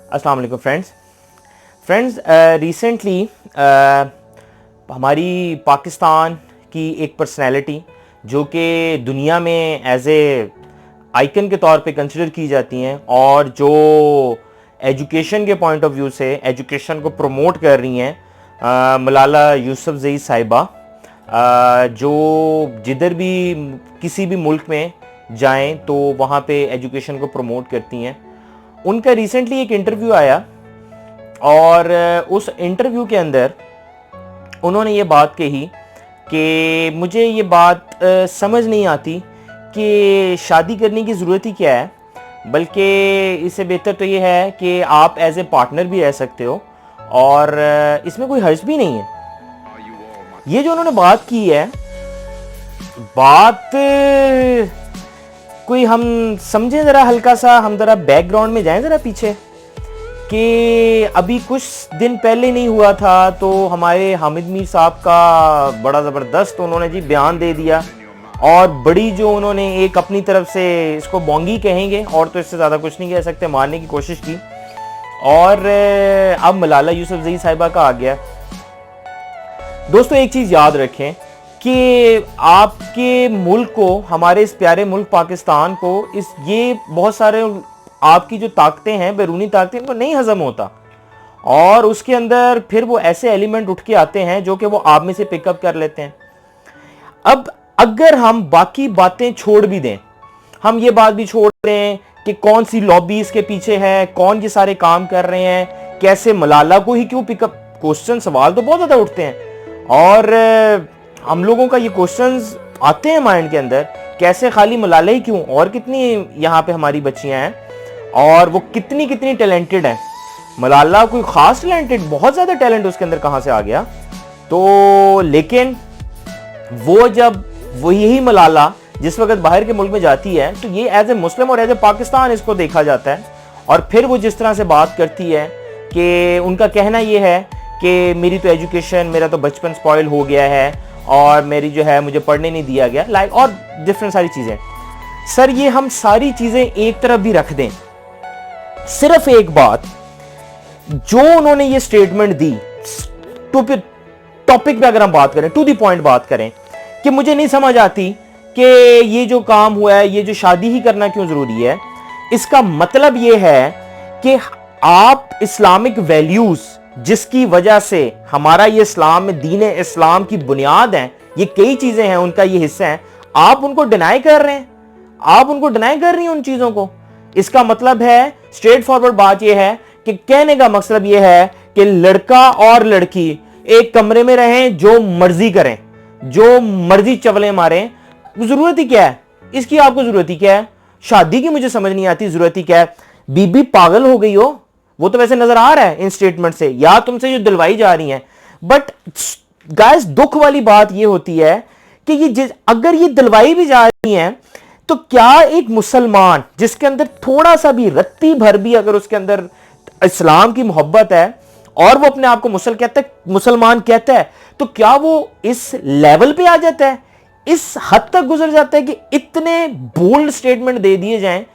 अस्सलाम वालेकुम friends recently हमारी पाकिस्तान की एक पर्सनैलिटी जो कि दुनिया में एज ए आइकन के तौर पे कंसिडर की जाती हैं और जो एजुकेशन के पॉइंट ऑफ व्यू से एजुकेशन को प्रमोट कर रही हैं, मलाला यूसुफजई साहिबा, जो जिधर भी किसी भी मुल्क में जाएं तो वहाँ पे एजुकेशन को प्रमोट करती हैं। उनका रिसेंटली एक इंटरव्यू आया और उस इंटरव्यू के अंदर उन्होंने ये बात कही कि मुझे ये बात समझ नहीं आती कि शादी करने की ज़रूरत ही क्या है, बल्कि इससे बेहतर तो ये है कि आप एज ए पार्टनर भी रह सकते हो और इसमें कोई हर्ज भी नहीं है। ये जो उन्होंने बात की है, बात कोई हम समझें ज़रा, हल्का सा हम ज़रा बैकग्राउंड में जाएं ज़रा पीछे, कि अभी कुछ दिन पहले नहीं हुआ था तो हमारे हामिद मीर साहब का बड़ा ज़बरदस्त उन्होंने जी बयान दे दिया और बड़ी जो उन्होंने एक अपनी तरफ से इसको बोंगी कहेंगे और तो इससे ज़्यादा कुछ नहीं कह सकते, मारने की कोशिश की और अब मलाला यूसुफजई साहिबा का आ गया। दोस्तों एक चीज़ याद रखें कि आपके मुल्क को, हमारे इस प्यारे मुल्क पाकिस्तान को, ये बहुत सारे आपकी जो ताकतें हैं, बैरूनी ताकतें, इनको नहीं हजम होता और उसके अंदर फिर वो ऐसे एलिमेंट उठ के आते हैं जो कि वो आप में से पिकअप कर लेते हैं। अब अगर हम बाकी बातें छोड़ भी दें, हम ये बात भी छोड़ दें कि कौन सी लॉबी इसके पीछे है, कौन ये सारे काम कर रहे हैं, कैसे मलाला को ही क्यों पिकअप, क्वेश्चन सवाल तो बहुत ज़्यादा उठते हैं और हम लोगों का ये क्वेश्चंस आते हैं माइंड के अंदर, कैसे खाली मलाला ही क्यों, और कितनी यहाँ पे हमारी बच्चियां हैं और वो कितनी कितनी टैलेंटेड हैं। मलाला कोई खास टैलेंटेड, बहुत ज़्यादा टैलेंट उसके अंदर कहाँ से आ गया। तो लेकिन वो जब वो यही मलाला जिस वक्त बाहर के मुल्क में जाती है तो ये एज ए मुस्लिम और एज ए पाकिस्तान इसको देखा जाता है और फिर वो जिस तरह से बात करती है कि उनका कहना ये है कि मेरी तो एजुकेशन, मेरा तो बचपन स्पॉइल हो गया है और मेरी जो है मुझे पढ़ने नहीं दिया गया, लाइक और डिफरेंट सारी चीज़ें। सर ये हम सारी चीज़ें एक तरफ भी रख दें, सिर्फ एक बात जो उन्होंने ये स्टेटमेंट दी, टॉपिक पे अगर हम बात करें, टू द पॉइंट बात करें, कि मुझे नहीं समझ आती कि ये जो काम हुआ है, ये जो शादी ही करना क्यों जरूरी है। इसका मतलब ये है कि आप इस्लामिक वैल्यूज जिसकी वजह से हमारा ये इस्लाम में दीन इस्लाम की बुनियाद है, ये कई चीजें हैं, उनका ये हिस्सा है, आप उनको डिनाई कर रहे हैं, आप उनको डिनाई कर रही हैं उन चीजों को। इसका मतलब है, स्ट्रेट फॉरवर्ड बात यह है कि कहने का मकसद यह है कि लड़का और लड़की एक कमरे में रहें, जो मर्जी करें, जो मर्जी चवले मारें, जरूरत ही क्या है इसकी, आपको जरूरत ही क्या है शादी की, मुझे समझ नहीं आती जरूरत ही क्या है। बीबी पागल हो गई हो, वो तो वैसे नजर आ रहा है इन स्टेटमेंट से, या तुमसे जो दिलवाई जा रही हैं, बट गाइस दुख वाली बात ये होती है कि ये अगर ये दिलवाई भी जा रही हैं तो क्या एक मुसलमान जिसके अंदर थोड़ा सा भी, रत्ती भर भी अगर उसके अंदर इस्लाम की मोहब्बत है और वो अपने आप को मुसलमान कहता है, तो क्या वो इस लेवल पे आ जाता है, इस हद तक गुजर जाता है कि इतने बोल्ड स्टेटमेंट दे दिए जाएं।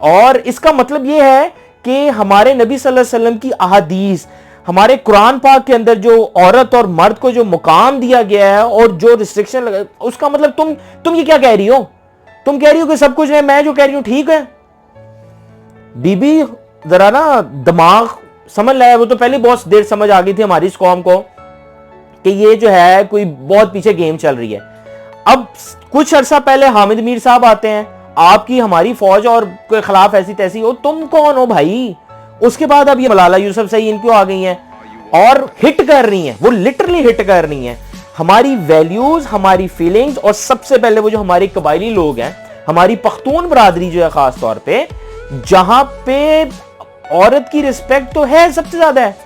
और इसका मतलब यह है कि हमारे नबी सल्लल्लाहु अलैहि वसल्लम की अहादीस, हमारे कुरान पाक के अंदर जो औरत और मर्द को जो मुकाम दिया गया है और जो रिस्ट्रिक्शन लगा, उसका मतलब तुम ये क्या कह रही हो? तुम कह रही हो कि सब कुछ है, मैं जो कह रही हूं ठीक है। बीबी जरा ना दिमाग समझ लाया, वो तो पहले बहुत देर समझ आ गई थी हमारी इस कौम को कि ये जो है कोई बहुत पीछे गेम चल रही है। अब कुछ अरसा पहले हामिद मीर साहब आते हैं, आपकी हमारी फौज और के खिलाफ ऐसी तैसी हो, तुम कौन हो भाई? उसके बाद अब ये मलाला यूसुफजई इन क्यों आ गई हैं और हिट कर रही हैं, वो लिटरली हिट कर रही हैं हमारी वैल्यूज, हमारी फीलिंग्स, और सबसे पहले वो जो हमारे कबायली लोग हैं, हमारी पख्तून बरादरी जो है खास तौर पे, जहां पे औरत की रिस्पेक्ट तो है सबसे ज्यादा है।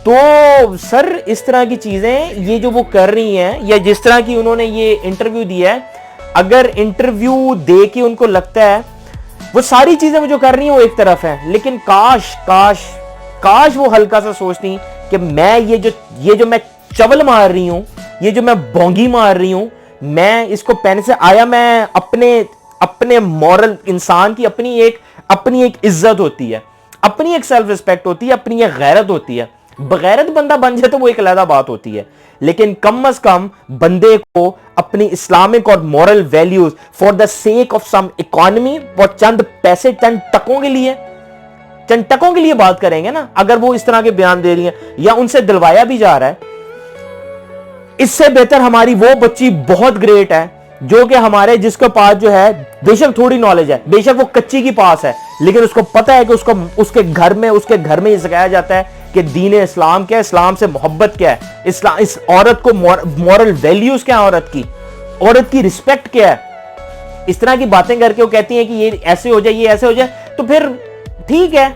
तो सर इस तरह की चीजें ये जो वो कर रही हैं, या जिस तरह की उन्होंने ये इंटरव्यू दिया है, अगर इंटरव्यू दे के उनको लगता है वो सारी चीजें वो जो कर रही हैं वो एक तरफ है, लेकिन काश काश काश वो हल्का सा सोचती कि मैं ये जो मैं चवल मार रही हूं, ये जो मैं बोंगी मार रही हूं, मैं इसको पहने से आया, मैं अपने मॉरल इंसान की अपनी एक इज्जत होती है, अपनी एक सेल्फ रिस्पेक्ट होती है, अपनी एक गैरत होती है। बगैरत बंदा बन जाए तो वो एक अलग बात होती है, लेकिन कम अज कम बंदे को अपनी इस्लामिक और moral values for the sake of some economy, और चंद पैसे, चंद टकों के लिए बात करेंगे ना, अगर वो इस तरह के बयान दे रही है या उनसे दिलवाया भी जा रहा है, इससे बेहतर हमारी वो बच्ची बहुत ग्रेट है जो कि हमारे, जिसके पास जो है बेशक थोड़ी नॉलेज है, बेशक वो कच्ची की पास है, लेकिन उसको पता है कि उसके घर में ये सिखाया जाता है कि दीन इस्लाम क्या है, इस्लाम से मोहब्बत क्या है, इस्लाम, इस औरत को मॉरल वैल्यूज क्या है, औरत की रिस्पेक्ट क्या है। इस तरह की बातें करके वो कहती हैं कि ये ऐसे हो जाए, ये ऐसे हो जाए, तो फिर ठीक है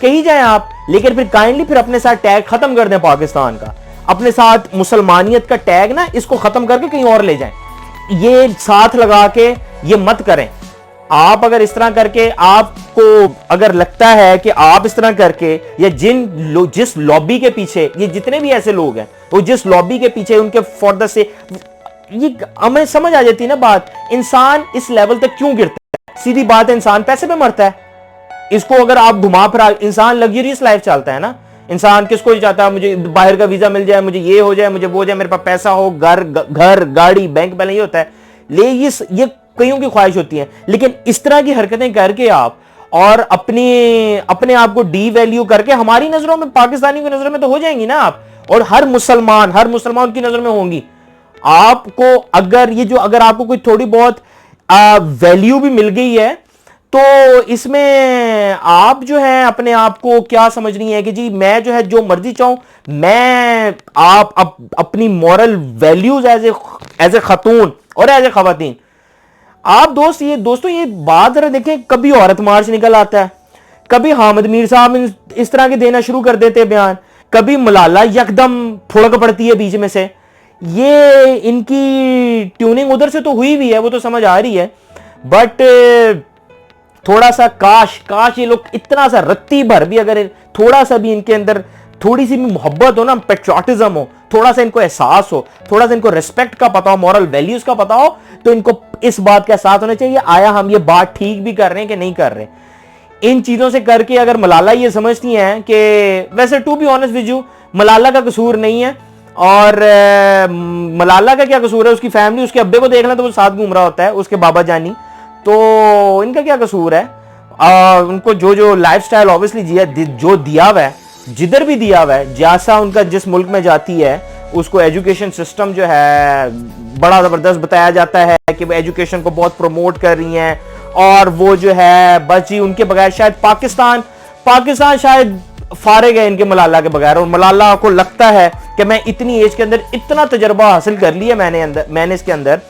कही जाए आप, लेकिन फिर काइंडली फिर अपने साथ टैग खत्म कर दें पाकिस्तान का, अपने साथ मुसलमानियत का टैग ना, इसको खत्म करके कहीं और ले जाएं, ये साथ लगा के ये मत करें। आप अगर इस तरह करके, आपको अगर लगता है कि आप इस तरह करके, या जिस लॉबी के पीछे, ये जितने भी ऐसे लोग हैं, वो जिस लॉबी के पीछे उनके फॉर द से, ये हमें समझ आ जाती है ना बात, इंसान इस लेवल तक क्यों गिरता है। सीधी बात है, इंसान पैसे पे मरता है। इसको अगर आप घुमा फिरा, इंसान लग्जरियस लाइफ चालता है ना, इंसान किसको नहीं चाहता मुझे बाहर का वीजा मिल जाए, मुझे ये हो जाए, मुझे वो हो जाए, मेरे पास पैसा हो, घर गाड़ी बैंक बैलेंस होता है, ले ये कईयों की ख्वाहिश होती है। लेकिन इस तरह की हरकतें करके आप, और अपने आप को डी वैल्यू करके, हमारी नजरों में, पाकिस्तानी की नजरों में तो हो जाएंगी ना आप, और हर मुसलमान की नजर में होंगी। आपको अगर आपको कोई थोड़ी बहुत वैल्यू भी मिल गई है, तो इसमें आप जो है अपने आप को क्या समझ रही है कि जी मैं जो है जो मर्जी चाहूं, मैं आप अपनी मॉरल वैल्यूज एज ए खातून और एज ए खवातीन, आप दोस्तों ये बात जरा देखें, कभी औरत मार्च निकल आता है, कभी हामिद मीर साहब इस तरह के देना शुरू कर देते हैं बयान, कभी मलाला यकदम फुड़क पड़ती है बीच में से। ये इनकी ट्यूनिंग उधर से तो हुई भी है, वो तो समझ आ रही है, बट थोड़ा सा काश ये लोग इतना सा रत्ती भर भी, अगर थोड़ा सा भी इनके अंदर थोड़ी सी भी मोहब्बत हो ना, पेट्रियोटिज्म हो, थोड़ा सा इनको एहसास हो, थोड़ा सा इनको रिस्पेक्ट का पता हो, मॉरल वैल्यूज का पता हो, तो इनको इस बात का एहसास होना चाहिए, आया हम ये बात ठीक भी कर रहे हैं कि नहीं कर रहे। इन चीजों से करके अगर मलाला ये समझती हैं कि, वैसे to be honest with you, Malala का कसूर नहीं है, और मलाला का क्या कसूर है, उसकी फैमिली, उसके अब्बे को देख लें तो वो साथ घूम रहा होता है, उसके बाबा जानी, तो इनका क्या कसूर है। उनको जो लाइफस्टाइल ऑब्वियसली जो दिया हुआ है, जिधर भी दिया हुआ है, जैसा उनका जिस मुल्क में जाती है, उसको एजुकेशन सिस्टम जो है बड़ा जबरदस्त बताया जाता है कि वो एजुकेशन को बहुत प्रमोट कर रही हैं, और वो जो है बस जी उनके बगैर शायद पाकिस्तान शायद फारिग है इनके मलाला के बगैर। और मलाला को लगता है कि मैं इतनी एज के अंदर इतना तजर्बा हासिल कर लिया मैंने इसके अंदर,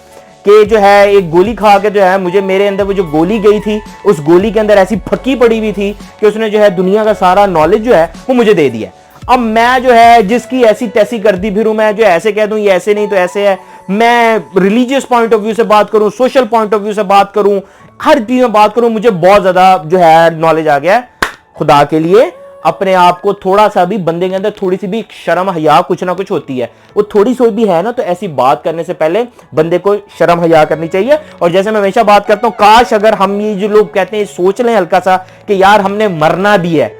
कि जो है एक गोली खा के जो है मुझे, मेरे अंदर वो जो गोली गई थी, उस गोली के अंदर ऐसी फक्की पड़ी हुई थी कि उसने जो है दुनिया का सारा नॉलेज जो है वो मुझे दे दिया। अब मैं जो है जिसकी ऐसी तैसी करती फिरूं, मैं जो ऐसे कह दूं ये ऐसे नहीं तो ऐसे है, मैं रिलीजियस पॉइंट ऑफ व्यू से बात करूं, सोशल पॉइंट ऑफ व्यू से बात करूं, हर चीज में बात करूं, मुझे बहुत ज्यादा जो है नॉलेज आ गया है। खुदा के लिए अपने आप को थोड़ा सा भी, बंदे के अंदर थोड़ी सी भी शर्म हया कुछ ना कुछ होती है, वो थोड़ी सी भी है ना, तो ऐसी बात करने से पहले बंदे को शर्म हया करनी चाहिए। और जैसे मैं हमेशा बात करता हूं, काश अगर हम ये जो लोग कहते हैं सोच लें हल्का सा कि यार हमने मरना भी है,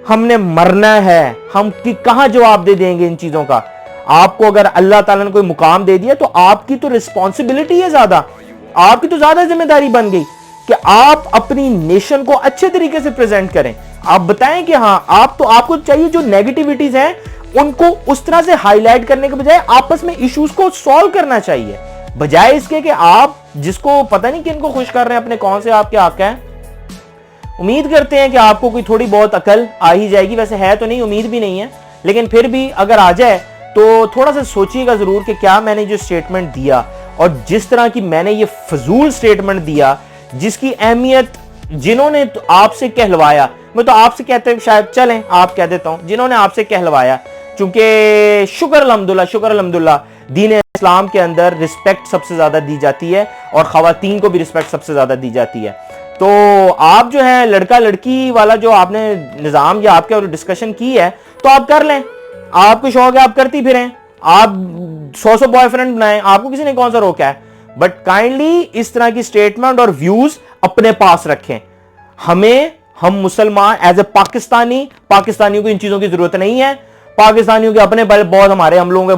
हमने मरना है, हम कि कहां जवाब दे देंगे इन चीजों का। आपको अगर अल्लाह ताला ने कोई मुकाम दे दिया तो आपकी तो रिस्पॉन्सिबिलिटी है ज्यादा, आपकी तो ज्यादा जिम्मेदारी बन गई कि आप अपनी नेशन को अच्छे तरीके से प्रेजेंट करें। आप बताएं कि हाँ आपको चाहिए जो नेगेटिविटीज हैं उनको उस तरह से हाईलाइट करने के बजाय आपस में इश्यूज को सॉल्व करना चाहिए, बजाय इसके कि आप जिसको पता नहीं किनको खुश कर रहे हैं, अपने कौन से आपके आका हैं। उम्मीद करते हैं कि आपको कोई थोड़ी बहुत अकल आ ही जाएगी, वैसे है तो नहीं, उम्मीद भी नहीं है, लेकिन फिर भी अगर आ जाए तो थोड़ा सा सोचिएगा जरूर कि क्या मैंने जो स्टेटमेंट दिया, और जिस तरह की मैंने ये फजूल स्टेटमेंट दिया, जिसकी अहमियत जिन्होंने तो आपसे कहलवाया, मैं तो आपसे कहते शायद चलें आप कह देता हूं, जिन्होंने आपसे कहलवाया, चूंकि शुक्र अल्हम्दुलिल्लाह दीन इस्लाम के अंदर रिस्पेक्ट सबसे ज्यादा दी जाती है और खवातीन को भी रिस्पेक्ट सबसे ज्यादा दी जाती है। तो आप जो है लड़का लड़की वाला जो आपने निजाम या आपके डिस्कशन की है तो आप कर लें, आपको शौक है आप करती फिरें, आप 100 बॉयफ्रेंड बनाएं, आपको किसी ने कौन सा रोका है, बट काइंडली इस तरह की स्टेटमेंट और व्यूज अपने पास रखें। हमें हम मुसलमान एज ए पाकिस्तानियों को इन चीजों की जरूरत नहीं है। पाकिस्तानियों के अपने पहले बहुत हमारे हम लोग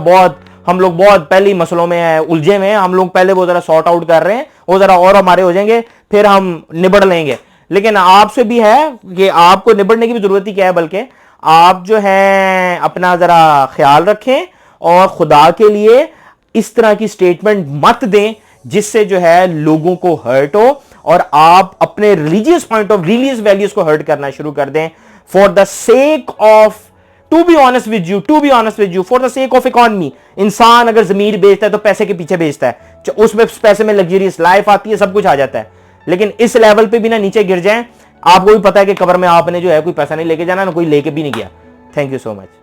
बहुत पहले ही मसलों में है, उलझे में हैं। हम लोग पहले वो जरा सॉर्ट आउट कर रहे हैं, वो जरा और हमारे हो जाएंगे, फिर हम निबड़ लेंगे। लेकिन आपसे भी है कि आपको निबड़ने की भी जरूरत ही क्या है, बल्कि आप जो है अपना जरा ख्याल रखें और खुदा के लिए इस तरह की स्टेटमेंट मत दें जिससे जो है लोगों को हर्ट हो और आप अपने religious point of religious values को हर्ट करना शुरू कर दें for the sake of to be honest with you for the sake of economy. इंसान अगर जमीन बेचता है तो पैसे के पीछे बेचता है, उसमें पैसे में लग्जरियस लाइफ आती है, सब कुछ आ जाता है। लेकिन इस लेवल पे भी ना नीचे गिर जाएं। आपको भी पता है कि कब्र में आपने जो है कोई पैसा नहीं लेके जाना, ना कोई लेके भी नहीं गया। Thank you so much.